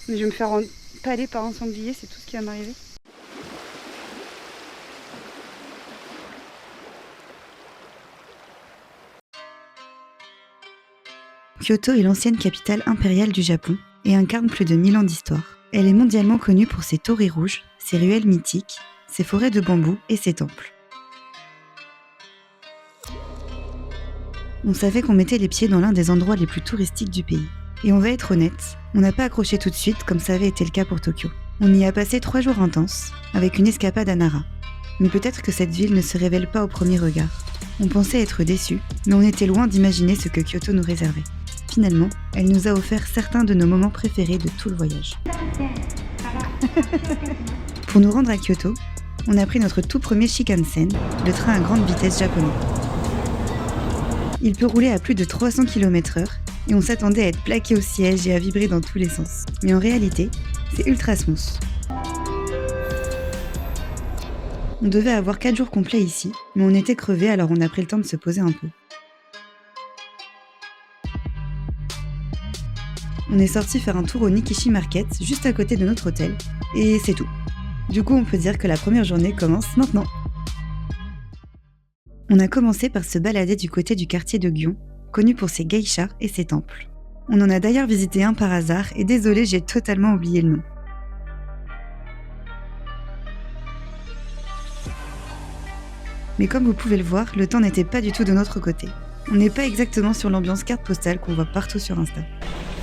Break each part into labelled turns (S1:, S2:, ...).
S1: Mais je vais me faire empaler par un sanglier, c'est tout ce qui va m'arriver.
S2: Kyoto est l'ancienne capitale impériale du Japon et incarne plus de 1000 ans d'histoire. Elle est mondialement connue pour ses torii rouges, ses ruelles mythiques, ses forêts de bambou et ses temples. On savait qu'on mettait les pieds dans l'un des endroits les plus touristiques du pays. Et on va être honnête, on n'a pas accroché tout de suite comme ça avait été le cas pour Tokyo. On y a passé 3 jours intenses, avec une escapade à Nara. Mais peut-être que cette ville ne se révèle pas au premier regard. On pensait être déçus, mais on était loin d'imaginer ce que Kyoto nous réservait. Finalement, elle nous a offert certains de nos moments préférés de tout le voyage. Pour nous rendre à Kyoto, on a pris notre tout premier Shinkansen, le train à grande vitesse japonais. Il peut rouler à plus de 300 km/h et on s'attendait à être plaqué au siège et à vibrer dans tous les sens. Mais en réalité, c'est ultra smooth. On devait avoir 4 jours complets ici, mais on était crevés alors on a pris le temps de se poser un peu. On est sorti faire un tour au Nikishi Market, juste à côté de notre hôtel, et c'est tout. Du coup, on peut dire que la première journée commence maintenant. On a commencé par se balader du côté du quartier de Gion, connu pour ses geishas et ses temples. On en a d'ailleurs visité un par hasard, et désolé, j'ai totalement oublié le nom. Mais comme vous pouvez le voir, le temps n'était pas du tout de notre côté. On n'est pas exactement sur l'ambiance carte postale qu'on voit partout sur Insta.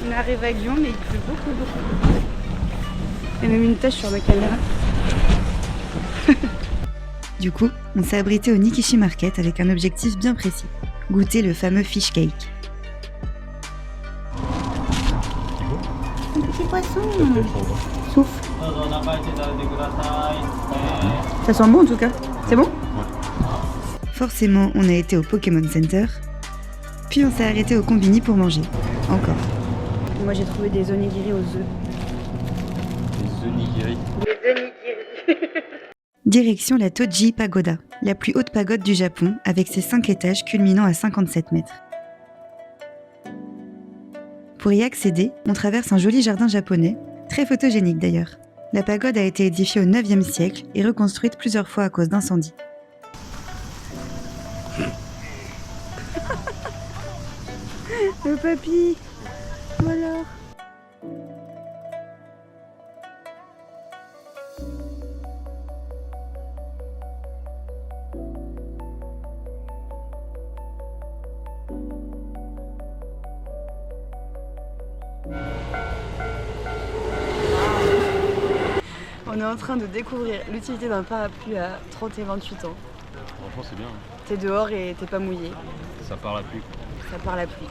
S1: On arrive à Gion, mais il pleut beaucoup. Il y a même une tache sur ma caméra.
S2: Du coup, on s'est abrité au Nikishi Market avec un objectif bien précis, goûter le fameux fish cake.
S1: Un petit poisson. Souffle. Ça sent bon en tout cas. C'est bon?
S2: Forcément, on a été au Pokémon Center, puis on s'est arrêté au Combini pour manger. Encore.
S1: Moi j'ai trouvé des onigiri aux œufs.
S3: Les onigiri.
S2: Direction la Toji Pagoda, la plus haute pagode du Japon, avec ses 5 étages culminant à 57 mètres. Pour y accéder, on traverse un joli jardin japonais, très photogénique d'ailleurs. La pagode a été édifiée au 9e siècle et reconstruite plusieurs fois à cause d'incendies.
S1: Le papy. Voilà. On est en train de découvrir l'utilité d'un parapluie à 30 et 28 ans.
S3: Franchement, c'est bien. Hein.
S1: T'es dehors et t'es pas mouillé.
S3: Ça part la pluie.
S1: Ça part la pluie.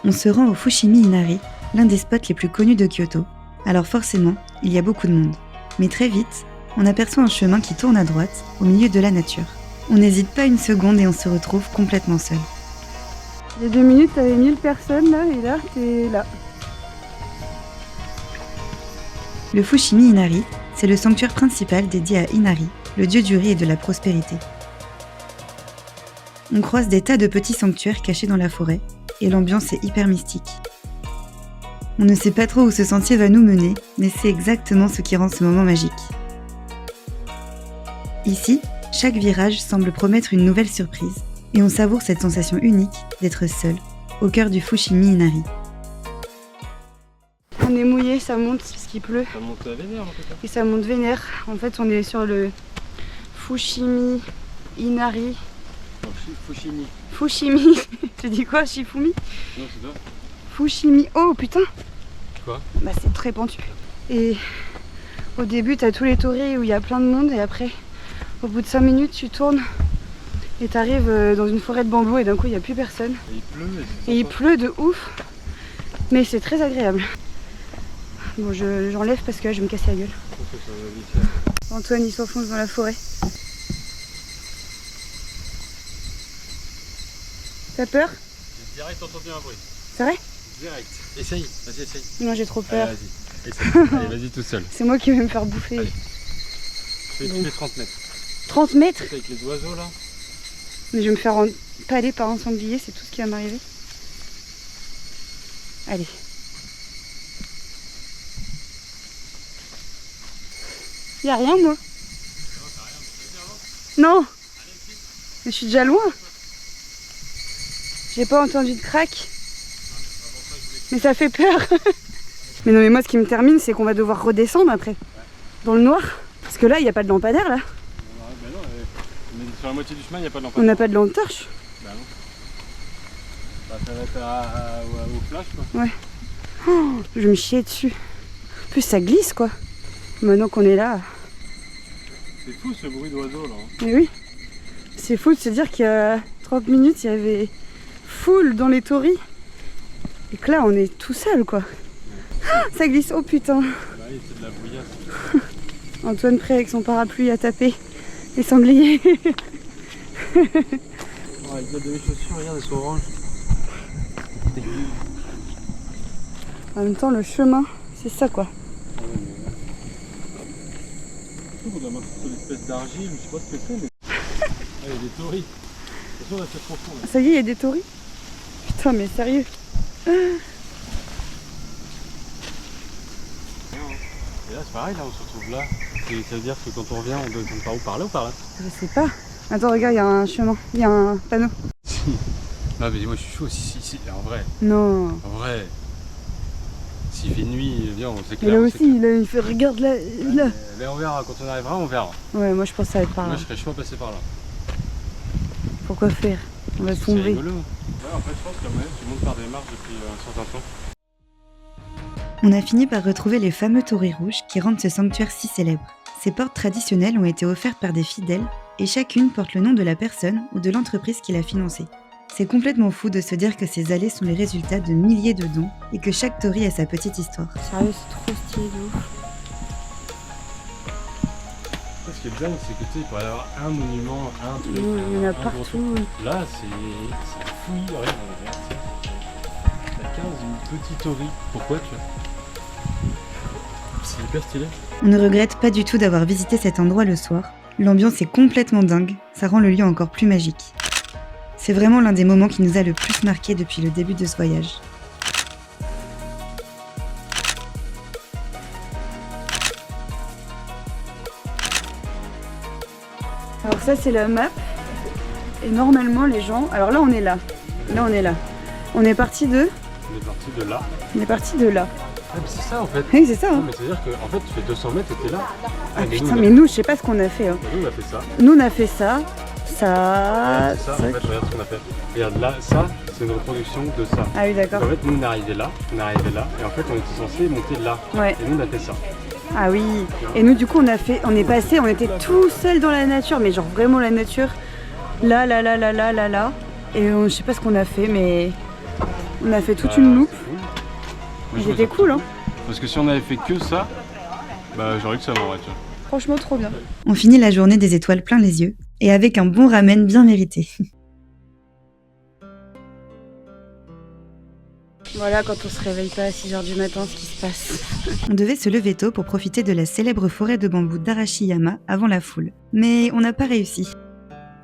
S2: On se rend au Fushimi Inari, l'un des spots les plus connus de Kyoto. Alors forcément, il y a beaucoup de monde. Mais très vite, on aperçoit un chemin qui tourne à droite, au milieu de la nature. On n'hésite pas une seconde et on se retrouve complètement seul.
S1: Il y a 2 minutes, t'avais 1000 personnes là, et là, t'es là.
S2: Le Fushimi Inari, c'est le sanctuaire principal dédié à Inari, le dieu du riz et de la prospérité. On croise des tas de petits sanctuaires cachés dans la forêt, et l'ambiance est hyper mystique. On ne sait pas trop où ce sentier va nous mener, mais c'est exactement ce qui rend ce moment magique. Ici, chaque virage semble promettre une nouvelle surprise, et on savoure cette sensation unique d'être seul, au cœur du Fushimi Inari.
S1: On est mouillé, ça monte parce qu'il pleut.
S3: Ça monte vénère en tout cas.
S1: Et ça monte vénère. En fait, on est sur le Fushimi Inari.
S3: Non, Fushimi.
S1: Fushimi. Tu dis quoi, Shifumi?
S3: Non, c'est toi.
S1: Fushimi. Oh putain.
S3: Quoi?
S1: Bah c'est très pentu. Et au début, t'as tous les torii où il y a plein de monde. Et après, au bout de 5 minutes, tu tournes. Et t'arrives dans une forêt de bambou et d'un coup, il n'y a plus personne.
S3: Et il pleut.
S1: Et il pleut de ouf. Mais c'est très agréable. Bon, j'enlève parce que là, je vais me casser la gueule.
S3: Ça va vite.
S1: Antoine, il s'enfonce dans la forêt. T'as peur?
S3: J'ai direct entendu un bruit.
S1: C'est vrai?
S3: Direct. Essaye. Vas-y, essaye.
S1: Moi, j'ai trop peur.
S3: Allez, vas-y. Essaye. Allez, vas-y tout seul.
S1: C'est moi qui vais me faire bouffer.
S3: Allez. Tu
S1: Bon.
S3: fais 30 mètres.
S1: 30 mètres?
S3: Avec les oiseaux là.
S1: Mais je vais me faire palée par un sanglier, c'est tout ce qui va m'arriver. Allez. Y a rien moi. Non. Mais je suis déjà loin. J'ai pas entendu de crack. Mais ça fait peur. Mais non mais moi ce qui me termine c'est qu'on va devoir redescendre après. Dans le noir. Parce que là il n'y a pas de lampadaire là.
S3: Bah non, mais sur la moitié du chemin, il n'y a pas de
S1: On
S3: lampadaire.
S1: n'a pas de lampe torche.
S3: Bah non. Bah ça va être au flash quoi.
S1: Ouais. Oh, je vais me chier dessus. En plus ça glisse quoi. Maintenant qu'on est là.
S3: C'est fou ce bruit d'oiseau là.
S1: Mais oui. C'est fou de se dire qu'il y a 30 minutes il y avait foule dans les tories. Et que là on est tout seul quoi. Ah, ça glisse, oh putain.
S3: Bah oui, c'est de la brouillasse.
S1: Antoine prêt avec son parapluie à taper les sangliers.
S3: Oh, avec de mes chaussures, regarde, elles sont oranges.
S1: En même temps le chemin, c'est ça quoi.
S3: On doit marcher sur l'espèce d'argile, je sais pas ce que c'est, mais. Ah, il y a des tories. Attention, là c'est profond. Là.
S1: Ça y est, il y a des tories. Putain mais sérieux.
S3: Et là c'est pareil, là on se retrouve là. Et ça veut dire que quand on revient, on doit tomber par où? Par là ou par là?
S1: Je sais pas. Attends regarde, il y a un chemin, il y a un panneau.
S3: Non mais moi je suis chaud, si, en vrai.
S1: Non.
S3: En vrai. S'il fait nuit, viens, on s'éclaire.
S1: Et là aussi, là, il fait regarde là. Là.
S3: Là on verra, quand on arrivera, on verra.
S1: Ouais, moi je pense que ça va être par là.
S3: Moi je serais chaud à passer par là.
S1: Pourquoi faire? On va
S3: C'est
S1: tomber.
S3: rigolo. Ouais, en fait je pense que tu montes par des marches depuis un certain temps.
S2: On a fini par retrouver les fameux tories rouges qui rendent ce sanctuaire si célèbre. Ces portes traditionnelles ont été offertes par des fidèles et chacune porte le nom de la personne ou de l'entreprise qui l'a financée. C'est complètement fou de se dire que ces allées sont les résultats de milliers de dons et que chaque torii a sa petite histoire.
S1: Sérieux, c'est trop stylé de ouf.
S3: Ce qui est bien, c'est que tu sais, il pourrait y avoir un monument, un truc.
S1: Il y en a
S3: un gros
S1: partout.
S3: truc. Là, c'est fouillis, regarde. La 15, une petite torii. Pourquoi tu vois? C'est hyper stylé.
S2: On ne regrette pas du tout d'avoir visité cet endroit le soir. L'ambiance est complètement dingue, ça rend le lieu encore plus magique. C'est vraiment l'un des moments qui nous a le plus marqué depuis le début de ce voyage.
S1: Alors ça c'est la map. Et normalement les gens... Alors là on est là. Là on est là. On est parti de...
S3: On est parti de là.
S1: On est parti de là.
S3: Ah, mais c'est ça en fait.
S1: Oui c'est ça.
S3: Non,
S1: Hein.
S3: mais c'est-à-dire que en fait, tu fais 200 mètres et t'es là.
S1: Ah
S3: mais
S1: putain
S3: nous,
S1: mais nous je sais pas ce qu'on a fait. Hein.
S3: nous, on a fait ça.
S1: Nous on a fait ça. Ça...
S3: C'est ça, en fait, regarde ce qu'on a fait. Regarde là, ça, c'est une reproduction de ça.
S1: Ah oui d'accord.
S3: En fait, nous, on est arrivé là, et en fait, on était censé monter là.
S1: Ouais.
S3: Et nous, on a fait ça.
S1: Ah oui. Et nous du coup on est passé, on était tout seul dans la nature, mais genre vraiment la nature. Là. Et je sais pas ce qu'on a fait, mais on a fait toute une loupe.
S3: C'est cool. Moi, je trouve
S1: C'était
S3: ça
S1: cool hein.
S3: Parce que si on avait fait que ça, bah j'aurais eu que ça en vrai, tu vois.
S1: Franchement trop bien.
S2: On finit la journée des étoiles plein les yeux, et avec un bon ramen bien mérité.
S1: Voilà quand on se réveille pas à 6h du matin ce qui se passe.
S2: On devait se lever tôt pour profiter de la célèbre forêt de bambou d'Arashiyama avant la foule. Mais on n'a pas réussi.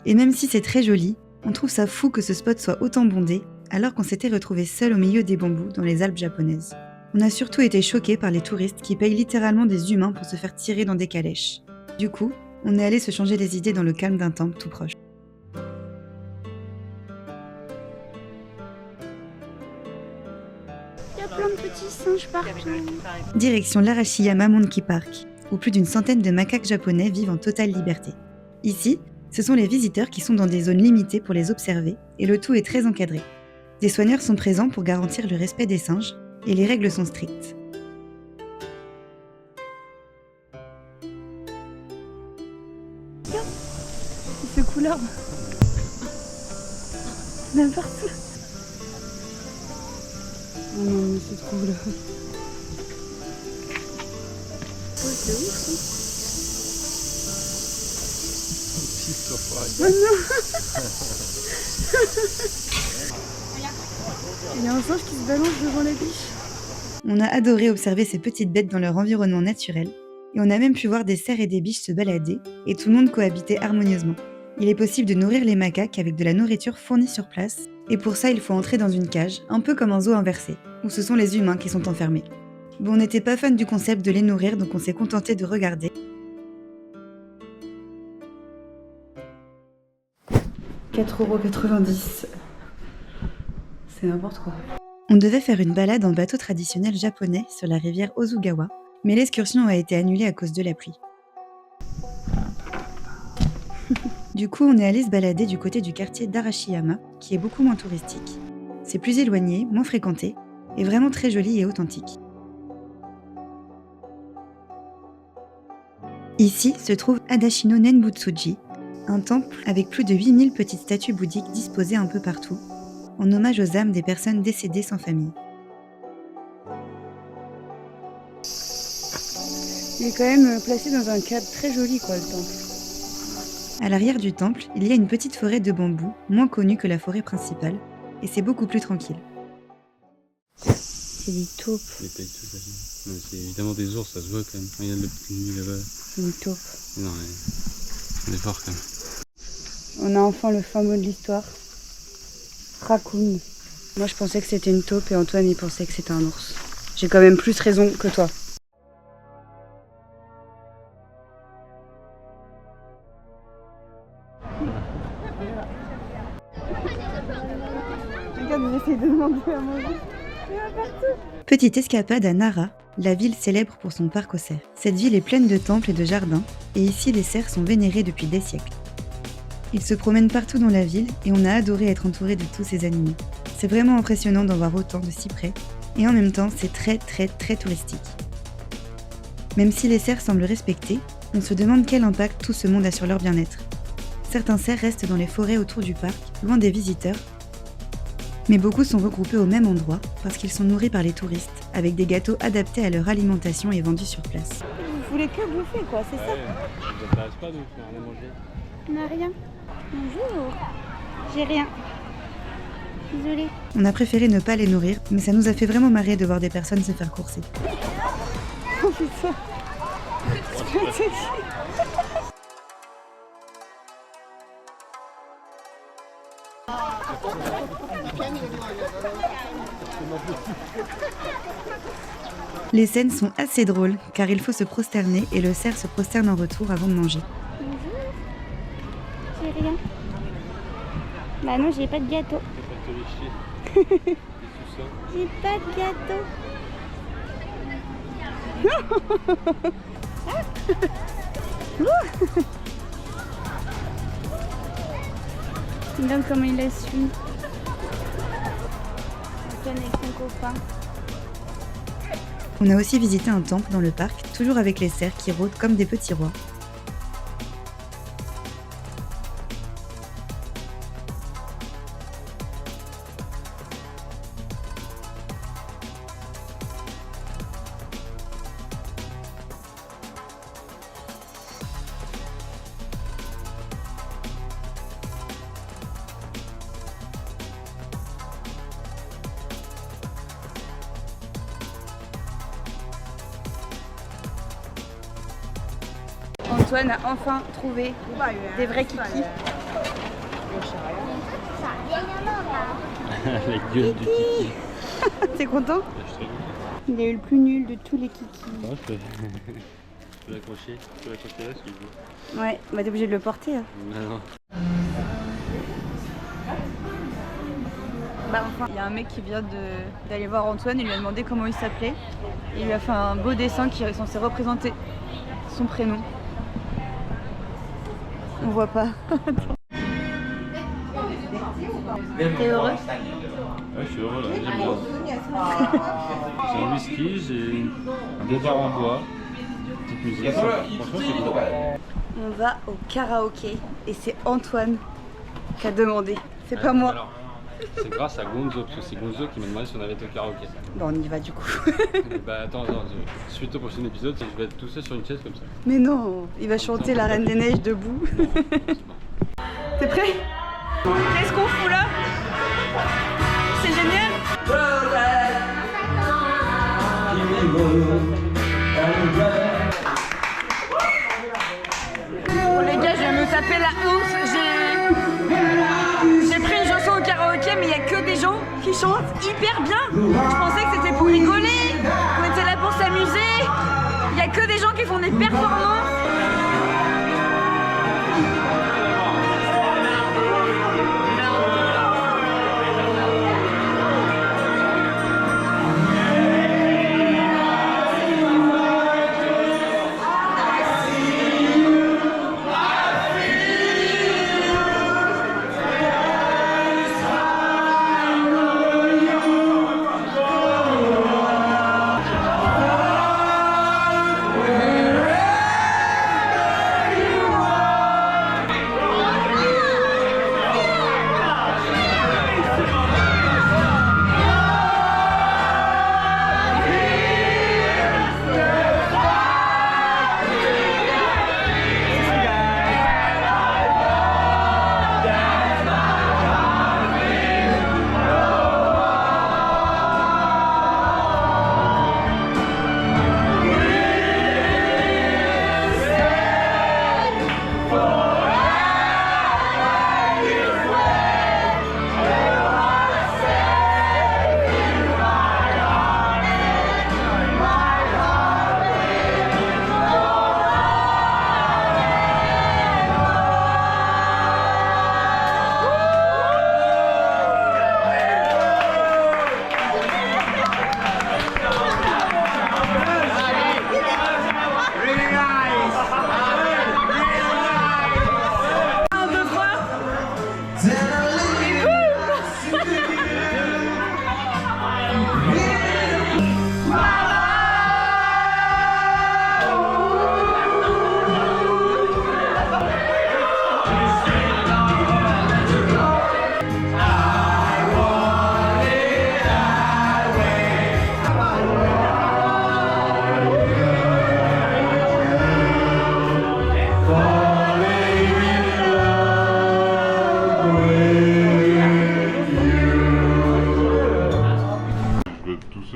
S2: Et même si c'est très joli, on trouve ça fou que ce spot soit autant bondé, alors qu'on s'était retrouvé seul au milieu des bambous dans les Alpes japonaises. On a surtout été choqués par les touristes qui payent littéralement des humains pour se faire tirer dans des calèches. Du coup, on est allé se changer les idées dans le calme d'un temple tout proche.
S1: Il y a plein de petits singes partout.
S2: Direction l'Arashiyama Monkey Park, où plus d'une centaine de macaques japonais vivent en totale liberté. Ici, ce sont les visiteurs qui sont dans des zones limitées pour les observer, et le tout est très encadré. Des soigneurs sont présents pour garantir le respect des singes, et les règles sont strictes.
S1: Ce couleur. N'importe où. Oh non mais c'est trop là. Ouais, c'est ouf ça. Oh non. Il y a un singe qui se balance devant la biche.
S2: On a adoré observer ces petites bêtes dans leur environnement naturel, et on a même pu voir des cerfs et des biches se balader, et tout le monde cohabitait harmonieusement. Il est possible de nourrir les macaques avec de la nourriture fournie sur place, et pour ça il faut entrer dans une cage, un peu comme un zoo inversé, où ce sont les humains qui sont enfermés. Bon, on n'était pas fan du concept de les nourrir, donc on s'est contenté de regarder. «
S1: 4,90 €. C'est n'importe quoi.
S2: On devait faire une balade en bateau traditionnel japonais sur la rivière Ozugawa, mais l'excursion a été annulée à cause de la pluie. Du coup, on est allé se balader du côté du quartier d'Arashiyama, qui est beaucoup moins touristique. C'est plus éloigné, moins fréquenté, et vraiment très joli et authentique. Ici se trouve Adashino Nenbutsuji, un temple avec plus de 8000 petites statues bouddhiques disposées un peu partout, en hommage aux âmes des personnes décédées sans famille.
S1: Il est quand même placé dans un cadre très joli, quoi, le temple.
S2: À l'arrière du temple, il y a une petite forêt de bambous, moins connue que la forêt principale, et c'est beaucoup plus tranquille.
S1: C'est des taupes.
S3: Les taupes, c'est évidemment des ours, ça se voit quand même. Regarde le petit nuit là-bas.
S1: C'est une taupe.
S3: Non, on est fort quand même.
S1: On a enfin le fin mot de l'histoire. Raccoon. Moi je pensais que c'était une taupe et Antoine il pensait que c'était un ours. J'ai quand même plus raison que toi. Regarde, j'essaie de demander à manger.
S2: Petite escapade à Nara, la ville célèbre pour son parc aux cerfs. Cette ville est pleine de temples et de jardins, et ici les cerfs sont vénérés depuis des siècles. Ils se promènent partout dans la ville et on a adoré être entouré de tous ces animaux. C'est vraiment impressionnant d'en voir autant de si près, et en même temps c'est très touristique. Même si les cerfs semblent respectés, on se demande quel impact tout ce monde a sur leur bien-être. Certains cerfs restent dans les forêts autour du parc, loin des visiteurs, mais beaucoup sont regroupés au même endroit parce qu'ils sont nourris par les touristes, avec des gâteaux adaptés à leur alimentation et vendus sur place.
S1: Vous voulez que bouffer quoi, c'est ça?
S3: Ça ne t'intéresse pas de faire rien à manger?
S1: On n'a rien. Bonjour. J'ai rien. Désolée.
S2: On a préféré ne pas les nourrir, mais ça nous a fait vraiment marrer de voir des personnes se faire courser.
S1: Oh putain.
S2: Les scènes sont assez drôles, car il faut se prosterner et le cerf se prosterne en retour avant de manger.
S4: Bonjour. J'ai rien. Bah non, j'ai pas de gâteau. J'ai pas de gâteau.
S1: Regarde comment il la suit. Antoine avec son copain.
S2: On a aussi visité un temple dans le parc, toujours avec les cerfs qui rôdent comme des petits rois.
S1: Antoine a enfin trouvé des vrais kikis.
S3: La gueule du kiki.
S1: T'es content?
S3: Je suis très content.
S1: Il a eu le plus nul de tous les kikis.
S3: Ouais, je peux l'accrocher. Je peux l'accrocher là si tu veux.
S1: Ouais, bah t'es obligé de le porter. Hein.
S3: Non.
S1: Bah enfin, il y a un mec qui vient d'aller voir Antoine, il lui a demandé comment il s'appelait. Et il lui a fait un beau dessin qui est censé représenter son prénom. On voit pas. T'es heureux?
S3: Ouais, je suis heureux là, j'aime bien. J'ai un whisky, j'ai un bobard en bois, petite musique. Franchement, c'est cool.
S1: On va au karaoké et c'est Antoine qui a demandé. C'est pas moi.
S3: Alors, c'est grâce à Gonzo, parce que c'est Gonzo qui m'a demandé si on avait été au karaoké.
S1: Bon, on y va du coup.
S3: Bah attends, suite au prochain épisode, je vais être tout seul sur une chaise comme ça.
S1: Mais non, il va chanter La Reine des Neiges debout. T'es prêt? Qu'est-ce qu'on fout là? C'est génial! Bon les gars, je vais me taper la honte. qui chante hyper bien. Je pensais que c'était pour rigoler, qu'on était là pour s'amuser. Il y a que des gens qui font des performances.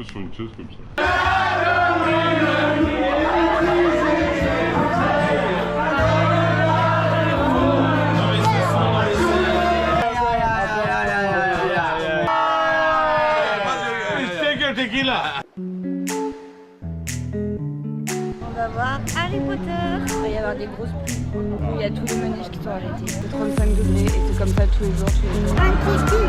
S3: Sur une chaise comme ça.
S4: On va voir Harry Potter. Il va y avoir des grosses pluies. Il y a tous les manèges qui sont arrêtés.
S1: C'est 35 degrés et c'est comme ça tous les jours.
S4: Un petit